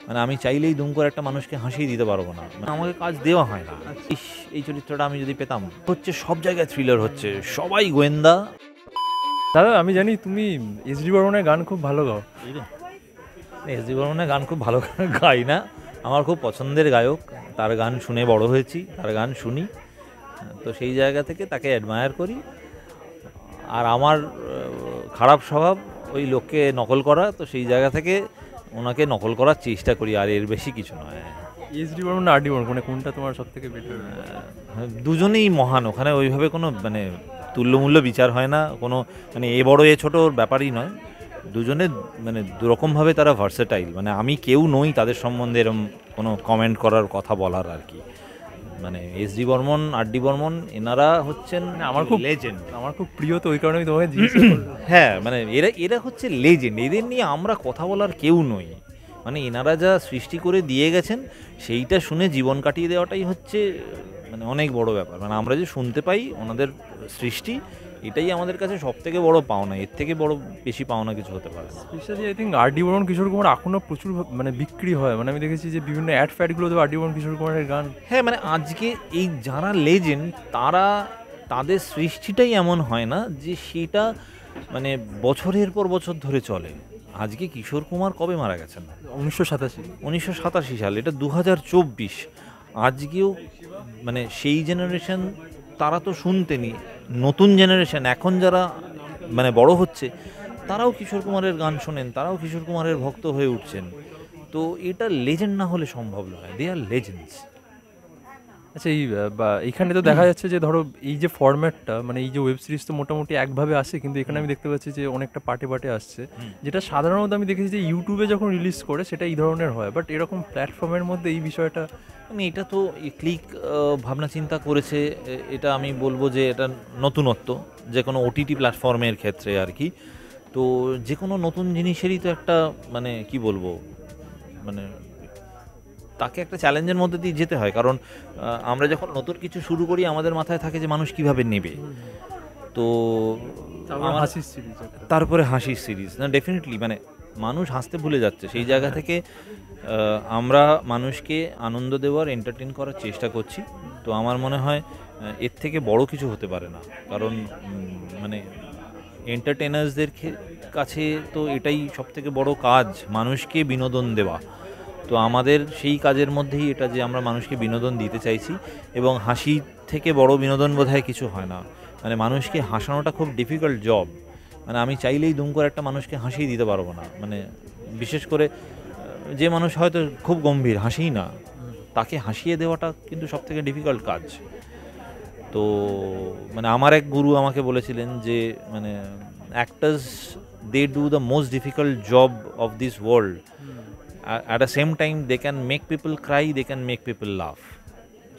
মানে আমি চাইলেই দুম করে একটা মানুষকে হাসিয়ে দিতে পারবো না, মানে আমাকে কাজ দেওয়া হয় না। এই চরিত্রটা আমি যদি পেতাম, হচ্ছে সব জায়গায় থ্রিলার হচ্ছে, সবাই গোয়েন্দা। দাদা আমি জানি তুমি এসডি বর্মনের গান খুব ভালো গাও। এস ডি বর্মনের গান খুব ভালো গাই না, আমার খুব পছন্দের গায়ক, তার গান শুনে বড় হয়েছি, তার গান শুনি, তো সেই জায়গা থেকে তাকে অ্যাডমায়ার করি। আর আমার খারাপ স্বভাব ওই লোককে নকল করা, তো সেই জায়গা থেকে ওনাকে নকল করার চেষ্টা করি, আর এর বেশি কিছু নয়। এসডি বর্মন না আরডি বর্মন, মানে কোনটা তোমার সব থেকে বেটার? দুজনেই মহান, ওখানে ওইভাবে কোনো মানে তুল্যমূল্য বিচার হয় না, কোনো মানে এ বড় এ ছোটোর ব্যাপারই নয়। দুজনে মানে দুরকমভাবে তারা ভার্সেটাইল, মানে আমি কেউ নই তাদের সম্বন্ধে এরকম কোনো কমেন্ট করার, কথা বলার আর কি। মানে এস ডি বর্মন, আর ডি বর্মন, এনারা হচ্ছেন আমার খুব লেজেন্ড। আমার খুব প্রিয়, তো ওই কারণে আমি তোমাকে জিজ্ঞেস করলাম। হ্যাঁ, মানে এরা এরা হচ্ছে লেজেন্ড, এদের নিয়ে আমরা কথা বলার কেউ নই। মানে এনারা যা সৃষ্টি করে দিয়ে গেছেন সেইটা শুনে জীবন কাটিয়ে দেওয়াটাই হচ্ছে মানে অনেক বড় ব্যাপার। মানে আমরা যে শুনতে পাই ওনাদের সৃষ্টি, এটাই আমাদের কাছে সব থেকে বড় পাওনা, এর থেকে বড় বেশি পাওনা কিছু হতে পারে না। Specially I think RD Burman Kishore Kumar এখনো প্রচুর মানে বিক্রি হয়, মানে আমি দেখেছি যে বিভিন্ন অ্যাড ফ্যাডগুলো তো আরডি বর্মন কিশোর কুমারের গান। হ্যাঁ, মানে আজকে এই যারা লেজেন্ড তারা, তাদের সৃষ্টিটাই এমন হয় না যে সেটা মানে বছরের পর বছর ধরে চলে। আজকে কিশোর কুমার কবে মারা গেছেন? 1987। 1987 সাল, এটা 2024। আজকেও মানে সেই জেনারেশন তারা তো শুনতেনি, নতুন জেনারেশন এখন যারা মানে বড় হচ্ছে তারাও কিশোর কুমারের গান শোনেন, তারাও কিশোর কুমারের ভক্ত হয়ে উঠছেন। তো এটা লেজেন্ড না হলে সম্ভব নয়, দে আর লেজেন্ডস। আচ্ছা এই বা এইখানে তো দেখা যাচ্ছে যে ধরো এই যে ফরম্যাটটা, মানে এই যে ওয়েব সিরিজ তো মোটামুটি একভাবে আসে, কিন্তু এখানে আমি দেখতে পাচ্ছি যে অনেকটা পার্টে পার্টে আসছে, যেটা সাধারণত আমি দেখেছি যে ইউটিউবে যখন রিলিজ করে সেটা এই ধরনের হয়, বাট এরকম প্ল্যাটফর্মের মধ্যে এই বিষয়টা। মানে এটা তো ক্লিক ভাবনা চিন্তা করেছে, এটা আমি বলবো যে এটা নতুনত্ব যে কোনো ওটিটি প্ল্যাটফর্মের ক্ষেত্রে আর কি। তো যে কোনো নতুন জিনিসেরই তো একটা মানে কি বলবো, মানে তাকে একটা চ্যালেঞ্জের মধ্যে দিয়ে যেতে হয়, কারণ আমরা যখন নতুন কিছু শুরু করি আমাদের মাথায় থাকে যে মানুষ কিভাবে নেবে। তো হাসির সিরিজ তারপরে হাসির সিরিজ না, ডেফিনেটলি মানে মানুষ হাসতে ভুলে যাচ্ছে, সেই জায়গা থেকে আমরা মানুষকে আনন্দ দেওয়ার, এন্টারটেন করার চেষ্টা করছি। তো আমার মনে হয় এর থেকে বড় কিছু হতে পারে না, কারণ মানে এন্টারটেনার্সদের কাছে তো এটাই সবথেকে বড় কাজ, মানুষকে বিনোদন দেওয়া। তো আমাদের সেই কাজের মধ্যেই এটা যে আমরা মানুষকে বিনোদন দিতে চাইছি, এবং হাসি থেকে বড় বিনোদন বোধহয় কিছু হয় না। মানে মানুষকে হাসানোটা খুব ডিফিকাল্ট জব, মানে আমি চাইলেই দুম করে একটা মানুষকে হাসিয়ে দিতে পারবো না। মানে বিশেষ করে যে মানুষ হয়তো খুব গম্ভীর, হাসিই না, তাকে হাসিয়ে দেওয়াটা কিন্তু সব থেকে ডিফিকাল্ট কাজ। তো মানে আমার এক গুরু আমাকে বলেছিলেন যে মানে actors they do the most difficult job of this world, at the same time they can make people cry, they can make people laugh.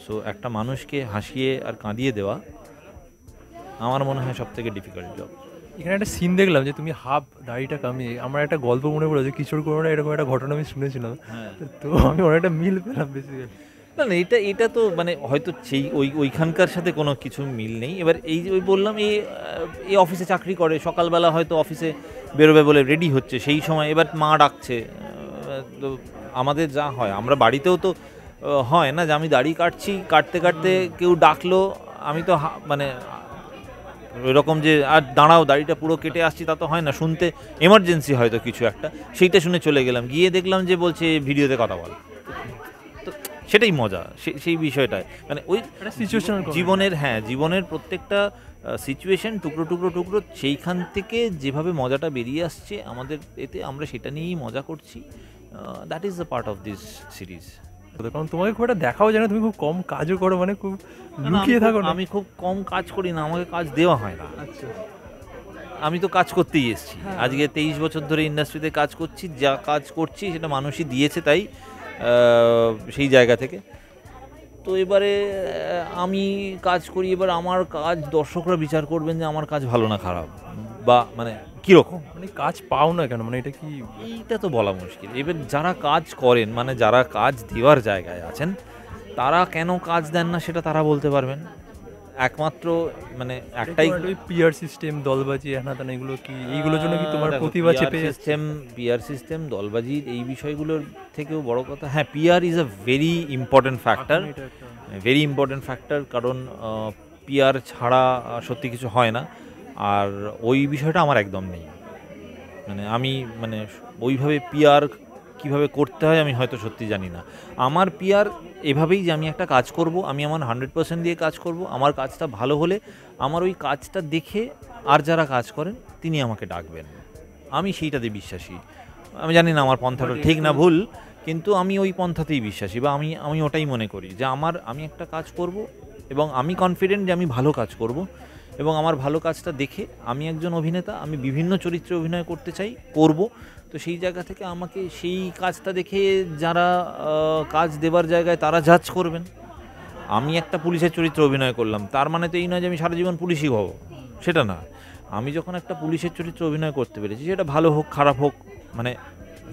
So একটা মানুষকে হাসিয়ে আর কাঁদিয়ে দেওয়া আমার মনে হয় সব থেকে ডিফিকাল্ট জব। এখানে একটা সিন দেখলাম যে তুমি হাফ দাড়িটা কামিয়ে, আমার একটা গল্প মনে পড়ে যে কিশোর কুমারের এরকম একটা ঘটনা আমি শুনেছিলাম, তো আমি অনেকটা মিল পেলাম বেসিক্যালি। না না, এটা তো মানে হয়তো সেই ওইখানকার সাথে কোনো কিছু মিল নেই। এবার এই যে ওই বললাম, এই অফিসে চাকরি করে, সকালবেলা হয়তো অফিসে বেরোবে বলে রেডি হচ্ছে, সেই সময় এবার মা ডাকছে। তো আমাদের যা হয়, আমরা বাড়িতেও তো হয় না যে আমি দাড়ি কাটছি, কাটতে কাটতে কেউ ডাকলো, আমি তো মানে ওইরকম যে আর দাঁড়াও দাড়িটা পুরো কেটে আসছি তা তো হয় না, শুনতে এমার্জেন্সি হয়তো কিছু একটা, সেইটা শুনে চলে গেলাম, গিয়ে দেখলাম যে বলছে ভিডিওতে কথা বল। তো সেটাই মজা, সেই বিষয়টায় মানে ওই সিচুয়েশন জীবনের, হ্যাঁ জীবনের প্রত্যেকটা সিচুয়েশন টুকরো টুকরো টুকরো, সেইখান থেকে যেভাবে মজাটা বেরিয়ে আসছে আমাদের এতে, আমরা সেটা নিয়েই মজা করছি। That is the part of this series. কারণ তোমাকে খুব একটা দেখাও যায় না, তুমি খুব কম কাজও করো, মানে খুব লুকিয়ে থাকো না। আমি খুব কম কাজ করি না, আমাকে কাজ দেওয়া হয় না। আচ্ছা, আমি তো কাজ করতেই এসেছি, আজকে 23 বছর ধরে ইন্ডাস্ট্রিতে কাজ করছি, যা কাজ করছি সেটা মানুষই দিয়েছে, তাই সেই জায়গা থেকে। তো এবারে আমি কাজ করি, এবার আমার কাজ দর্শকরা বিচার করবেন যে আমার কাজ ভালো না খারাপ, বা মানে কীরকম, মানে কাজ পাও না কেন, মানে এটা কি? এইটা তো বলা মুশকিল। এবার যারা কাজ করেন, মানে যারা কাজ দেওয়ার জায়গায় আছেন, তারা কেন কাজ দেন না সেটা তারা বলতে পারবেন। একমাত্র মানে একটাই পিআর সিস্টেম, দলবাজি, হ্যানা এগুলো কি এইগুলোর জন্য কি তোমার প্রতিভা চেপে যাচ্ছে? পিআর সিস্টেম, দলবাজির এই বিষয়গুলোর থেকেও বড় কথা, হ্যাঁ PR is a very important factor, very important factor, কারণ পিআর ছাড়া সত্যি কিছু হয় না। আর ওই বিষয়টা আমার একদম নেই, মানে আমি মানে ওইভাবে পিআর কীভাবে করতে হয় আমি হয়তো সত্যি জানি না। আমার পিআর এভাবেই যে আমি একটা কাজ করব, আমি আমার 100% দিয়ে কাজ করব, আমার কাজটা ভালো হলে আমার ওই কাজটা দেখে আর যারা কাজ করেন তিনি আমাকে ডাকবেন, আমি সেইটাতে বিশ্বাসী। আমি জানি না আমার পন্থাটা ঠিক না ভুল, কিন্তু আমি ওই পন্থাতেই বিশ্বাসী, বা আমি ওটাই মনে করি যে আমি একটা কাজ করব এবং আমি কনফিডেন্ট যে আমি ভালো কাজ করব, এবং আমার ভালো কাজটা দেখে, আমি একজন অভিনেতা, আমি বিভিন্ন চরিত্রে অভিনয় করতে চাই, করব। তো সেই জায়গা থেকে আমাকে সেই কাজটা দেখে যারা কাজ দেবার জায়গায় তারা জাজ করবেন। আমি একটা পুলিশের চরিত্রে অভিনয় করলাম, তার মানে তো এই নয় যে আমি সারা জীবন পুলিশই হব, সেটা না। আমি যখন একটা পুলিশের চরিত্রে অভিনয় করতে পেরেছি, সেটা ভালো হোক খারাপ হোক, মানে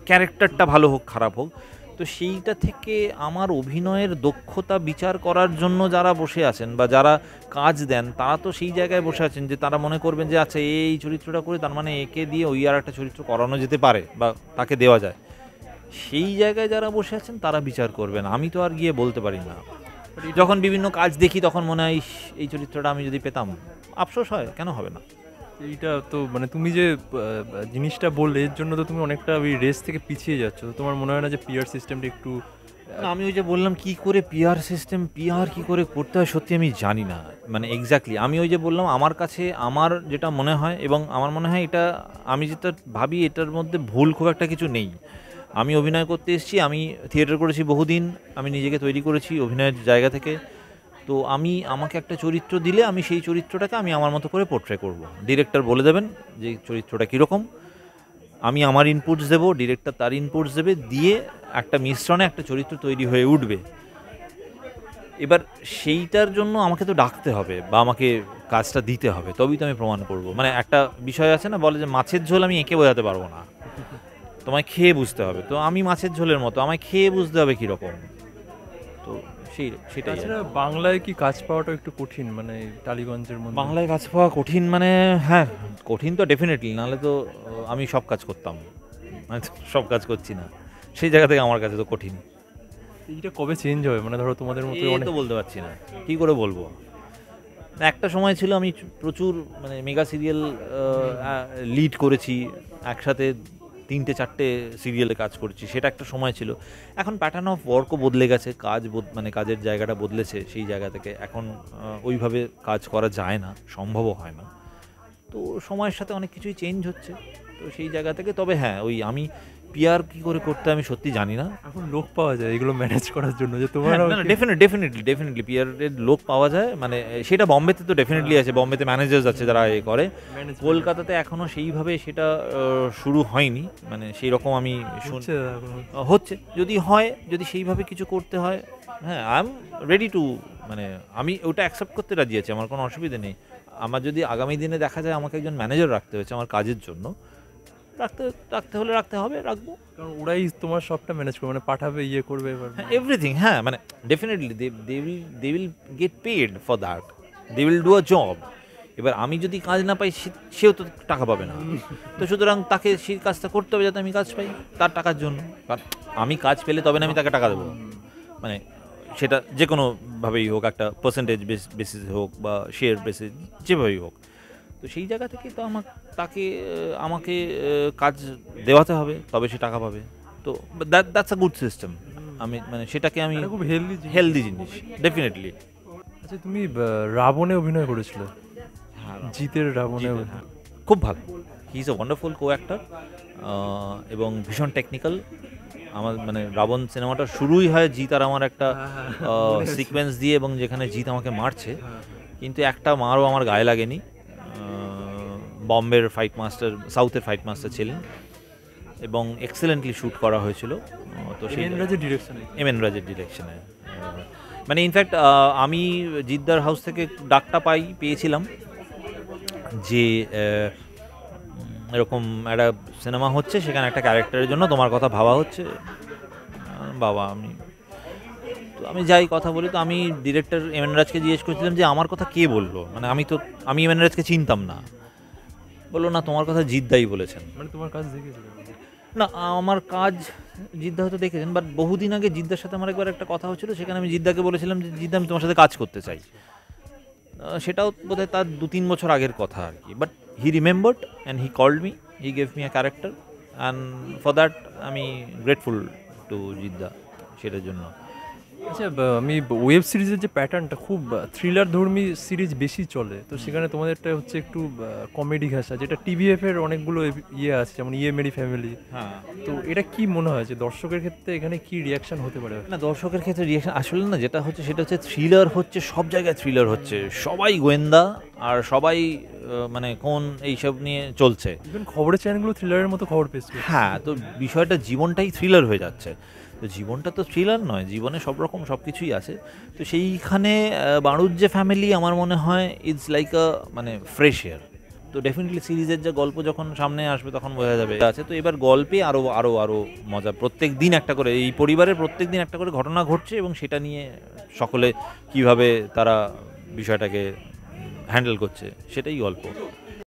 ক্যারেক্টারটা ভালো হোক খারাপ হোক, তো সেইটা থেকে আমার অভিনয়ের দক্ষতা বিচার করার জন্য যারা বসে আছেন বা যারা কাজ দেন, তারা তো সেই জায়গায় বসে আছেন যে তারা মনে করবেন যে আচ্ছা এই চরিত্রটা করে তার মানে একে দিয়ে ওই আর একটা চরিত্র করানো যেতে পারে বা তাকে দেওয়া যায়। সেই জায়গায় যারা বসে আছেন তারা বিচার করবেন, আমি তো আর গিয়ে বলতে পারি না। যখন বিভিন্ন কাজ দেখি তখন মনে হয় এই চরিত্রটা আমি যদি পেতাম, আফসোস হয়, কেন হবে না। এইটা তো মানে তুমি যে জিনিসটা বললে এর জন্য তো তুমি অনেকটা ওই রেস থেকে পিছিয়ে যাচ্ছ, তো তোমার মনে হয় না যে পিআর সিস্টেমটা একটু? আমি ওই যে বললাম কি করে পিআর সিস্টেম, পিআর কি করে করতে হয় সত্যি আমি জানি না, মানে এক্স্যাক্টলি আমি ওই যে বললাম আমার কাছে আমার যেটা মনে হয়, এবং আমার মনে হয় এটা আমি যেটা ভাবি এটার মধ্যে ভুল খুব একটা কিছু নেই। আমি অভিনয় করতে এসেছি, আমি থিয়েটার করেছি বহুদিন, আমি নিজেকে তৈরি করেছি অভিনয়ের জায়গা থেকে। তো আমাকে একটা চরিত্র দিলে আমি সেই চরিত্রটাকে আমি আমার মতো করে পোর্ট্রে করব। ডিরেক্টর বলে দেবেন যে চরিত্রটা কীরকম, আমি আমার ইনপুটস দেবো, ডিরেক্টর তার ইনপুটস দেবে, দিয়ে একটা মিশ্রণে একটা চরিত্র তৈরি হয়ে উঠবে। এবার সেইটার জন্য আমাকে তো ডাকতে হবে বা আমাকে কাজটা দিতে হবে, তবেই তো আমি প্রমাণ করব। মানে একটা বিষয় আছে না, বলে যে মাছের ঝোল আমি এঁকে বোঝাতে পারবো না, তোমায় খেয়ে বুঝতে হবে। তো আমি মাছের ঝোলের মতো, আমায় খেয়ে বুঝতে হবে কীরকম। তো সেটাই। বাংলায় কি কাজ পাওয়াটা একটু কঠিন, মানে টালিগঞ্জের মধ্যে বাংলায় কাজ পাওয়া কঠিন, মানে হ্যাঁ কঠিন তো ডেফিনেটলি, নাহলে তো আমি সব কাজ করতাম, মানে সব কাজ করছি না, সেই জায়গা থেকে আমার কাছে তো কঠিন। এইটা কবে চেঞ্জ হবে, মানে ধরো তোমাদের মতো অনেক তো বলতে পারছি না, কি করে বলবো। একটা সময় ছিল আমি প্রচুর মানে মেগা সিরিয়াল লিড করেছি, একসাথে 3-4টে সিরিয়ালে কাজ করছি, সেটা একটা সময় ছিল। এখন প্যাটার্ন অফ ওয়ার্কও বদলে গেছে, মানে কাজের জায়গাটা বদলেছে, সেই জায়গা থেকে এখন ওইভাবে কাজ করা যায় না, সম্ভবও হয় না। তো সময়ের সাথে অনেক কিছুই চেঞ্জ হচ্ছে, তো সেই জায়গা থেকে। তবে হ্যাঁ, ওই আমি পিআর কী করে করতে আমি সত্যি জানি না। এখন লোক পাওয়া যায় এগুলো ম্যানেজ করার জন্য, যে তোমার ডেফিনেটলি পিআরের লোক পাওয়া যায়, মানে সেটা বম্বেতে তো ডেফিনেটলি আছে, বম্বেতে ম্যানেজার্স আছে যারা এ করে। কলকাতাতে এখনও সেইভাবে সেটা শুরু হয়নি, মানে সেই রকম আমি হচ্ছে, যদি হয়, যদি সেইভাবে কিছু করতে হয়, হ্যাঁ আই এম রেডি টু, মানে আমি ওটা অ্যাকসেপ্ট করতে রাজি আছি, আমার কোনো অসুবিধা নেই। আমার যদি আগামী দিনে দেখা যায় আমাকে একজন ম্যানেজার রাখতে হয়েছে আমার কাজের জন্য, রাখতে হলে রাখতে হবে, রাখবো, কারণ ওরাই তোমার সবটা ম্যানেজ করবে, মানে পাঠাবে, ইয়ে করবে, এভরিথিং। হ্যাঁ মানে definitely they will get paid for that, they will do a job. এবার আমি যদি কাজ না পাই, সেও তো টাকা পাবে না, তো সুতরাং তাকে সেই কাজটা করতে হবে যাতে আমি কাজ পাই, তার টাকার জন্য। কারণ আমি কাজ পেলে তবে না আমি তাকে টাকা দেবো, মানে সেটা যে কোনোভাবেই হোক, একটা পার্সেন্টেজ বেসিসে হোক বা শেয়ার বেসিস, যেভাবেই হোক। তো সেই জায়গা থেকে তো আমাকে কাজ দেওয়াতে হবে, তবে সে টাকা পাবে। তো দ্যাটস আ গুড সিস্টেম। আমি মানে সেটাকে আমি খুব হেলদি জিনিস, ডেফিনেটলি। আচ্ছা, তুমি রাবণে অভিনয় করেছিলে, জিতের রাবণে, খুব ভালো, he is a wonderful co actor, এবং ভীষণ টেকনিক্যাল। আমার মানে রাবণ সিনেমাটা শুরুই হয় জিৎ আর আমার একটা সিকোয়েন্স দিয়ে, এবং যেখানে জিৎ আমাকে মারছে, কিন্তু একটা মারও আমার গায়ে লাগেনি। বম্বের ফাইট মাস্টার, সাউথের ফাইট মাস্টার ছিলেন, এবং এক্সেলেন্টলি শ্যুট করা হয়েছিল। তো সেই এম এন রাজের ডিরেকশনে, মানে ইনফ্যাক্ট আমি জিদ্দার হাউস থেকে ডাকটা পেয়েছিলাম যে এরকম একটা সিনেমা হচ্ছে, সেখানে একটা ক্যারেক্টারের জন্য তোমার কথা ভাবা হচ্ছে। বাবা, আমি তো তো আমি যাই কথা বলি, তো আমি ডিরেক্টর এমএন রাজকে জিজ্ঞেস করছিলাম যে আমার কথা কে বললো, মানে আমি এমএন রাজকে চিনতাম না। বললো না, তোমার কথা জিদ্দাই বলেছেন। মানে তোমার কাজ দেখেছিল? না, আমার কাজ জিদ্দা হয়তো দেখেছেন, বাট বহুদিন আগে জিদ্দার সাথে আমার একবার একটা কথা হচ্ছিল, সেখানে আমি জিদ্দাকে বলেছিলাম যে জিদ্দা আমি তোমার সাথে কাজ করতে চাই। সেটাও বোধহয় তার 2-3 বছর আগের কথা আর কি, but he remembered and he called me, he gave me a character, and for that আমি গ্রেটফুল টু জিদ্দা সেটার জন্য। আচ্ছা, আমি ওয়েব সিরিজের যে প্যাটার্নটা খুব থ্রিলার ধর্মী সিরিজ বেশি চলে, তো সেখানে তোমাদেরটা হচ্ছে একটু কমেডি ঘেঁষা, যেটা টিভিএফ এর অনেকগুলো ইয়ে আছে, যেমন ইয়ে মেরি ফ্যামিলি। হ্যাঁ, তো এটা কি মনে হয় যে দর্শকের ক্ষেত্রে এখানে কি রিয়াকশন হতে পারে? না, দর্শকের ক্ষেত্রে রিয়েকশন আসলে না, যেটা হচ্ছে সেটা হচ্ছে থ্রিলার হচ্ছে, সব জায়গায় থ্রিলার হচ্ছে, সবাই গোয়েন্দা আর সবাই মানে কোন এইসব নিয়ে চলছে। ইভেন খবরের চ্যানেলগুলো থ্রিলারের মতো খবর পেশ করে। হ্যাঁ, তো বিষয়টা জীবনটাই থ্রিলার হয়ে যাচ্ছে। তো জীবনটা তো থ্রিলার নয়, জীবনে সব রকম সব কিছুই আছে। তো সেইখানে বাণুজ্য ফ্যামিলি আমার মনে হয় ইটস লাইক আ মানে ফ্রেশ এয়ার। তো ডেফিনেটলি সিরিজের যে গল্প যখন সামনে আসবে তখন বোঝা যাবে আছে। তো এবার গল্পে আরও আরও আরও মজা, প্রত্যেক দিন একটা করে, এই পরিবারের প্রত্যেক দিন একটা করে ঘটনা ঘটছে এবং সেটা নিয়ে সকলে কিভাবে তারা বিষয়টাকে হ্যান্ডেল করছে, সেটাই গল্প।